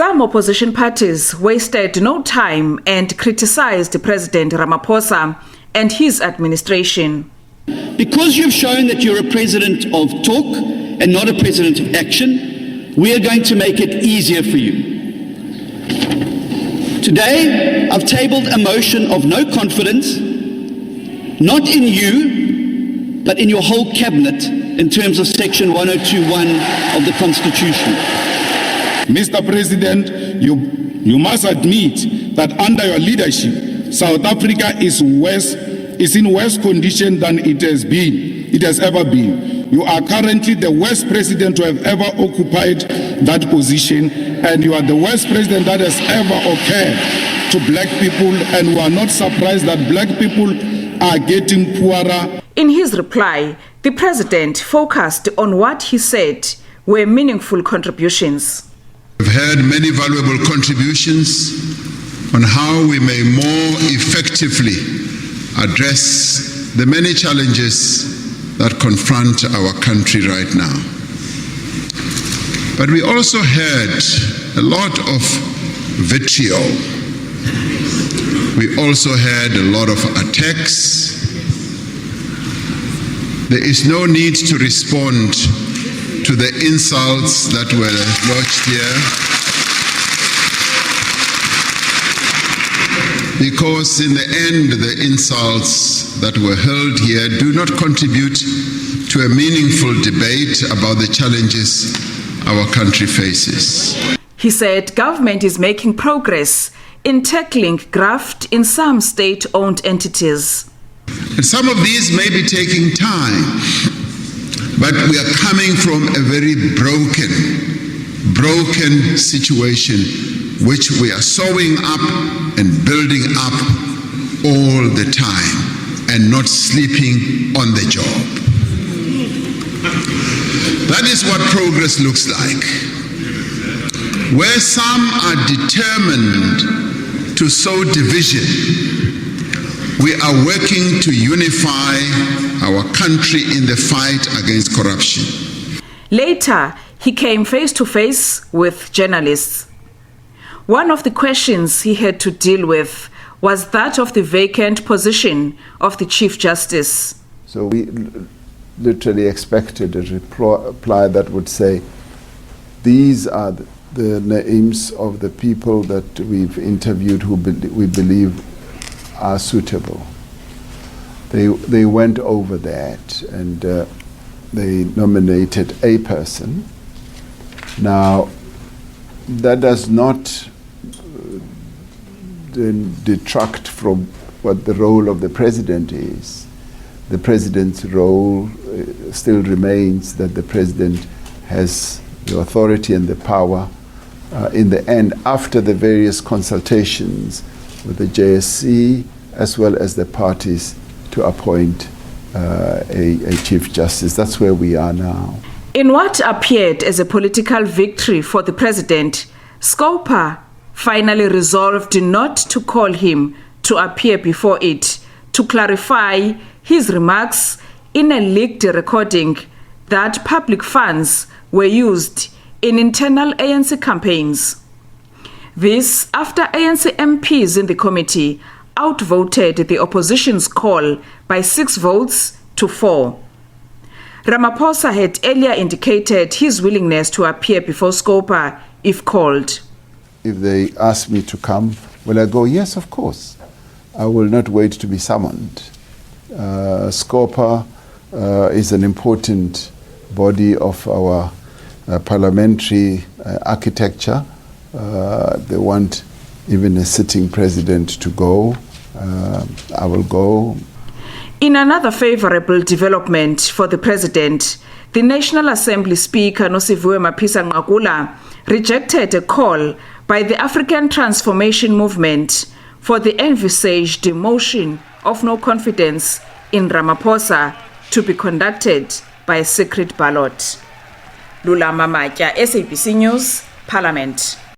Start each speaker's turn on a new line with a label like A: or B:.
A: Some opposition parties wasted no time and criticized President Ramaphosa and his administration.
B: Because you've shown that you're a president of talk and not a president of action, we are going to make it easier for you. Today, I've tabled a motion of no confidence, not in you, but in your whole cabinet in terms of Section 102(1) of the Constitution.
C: Mr. President, you must admit that under your leadership, South Africa is in worse condition than it has ever been. You are currently the worst president to have ever occupied that position, and you are the worst president that has ever occurred to black people, and we are not surprised that black people are getting poorer.
A: In his reply, the president focused on what he said were meaningful contributions.
D: We've heard many valuable contributions on how we may more effectively address the many challenges that confront our country right now. But we also heard a lot of vitriol. We also heard a lot of attacks. There is no need to respond to the insults that were lodged here, because in the end, the insults that were hurled here do not contribute to a meaningful debate about the challenges our country faces.
A: He said government is making progress in tackling graft in some state-owned entities.
D: And some of these may be taking time, but we are coming from a very broken situation, which we are sewing up and building up all the time and not sleeping on the job. That is what progress looks like. Where some are determined to sow division, we are working to unify our country in the fight against corruption.
A: Later, he came face to face with journalists. One of the questions he had to deal with was that of the vacant position of the Chief Justice.
E: So we literally expected a reply that would say, these are the names of the people that we've interviewed who we believe are suitable. They went over that and they nominated a person. Now, that does not detract from what the role of the president is. The president's role still remains that the president has the authority and the power in the end, after the various consultations with the JSC as well as the parties, to appoint a Chief Justice. That's where we are now.
A: In what appeared as a political victory for the president, Scopa finally resolved not to call him to appear before it to clarify his remarks in a leaked recording that public funds were used in internal ANC campaigns. This after ANC MPs in the committee outvoted the opposition's call by 6 votes to 4. Ramaphosa had earlier indicated his willingness to appear before Scopa if called.
E: If they ask me to come, will I go? Yes, of course. I will not wait to be summoned. Scopa is an important body of our parliamentary architecture. They want even a sitting president to go. I will go.
A: In another favorable development for the president, the National Assembly Speaker Nosiviwe Mapisa-Nqakula rejected a call by the African Transformation Movement for the envisaged motion of no confidence in Ramaphosa to be conducted by a secret ballot. Lula Mamatya, SABC News, Parliament.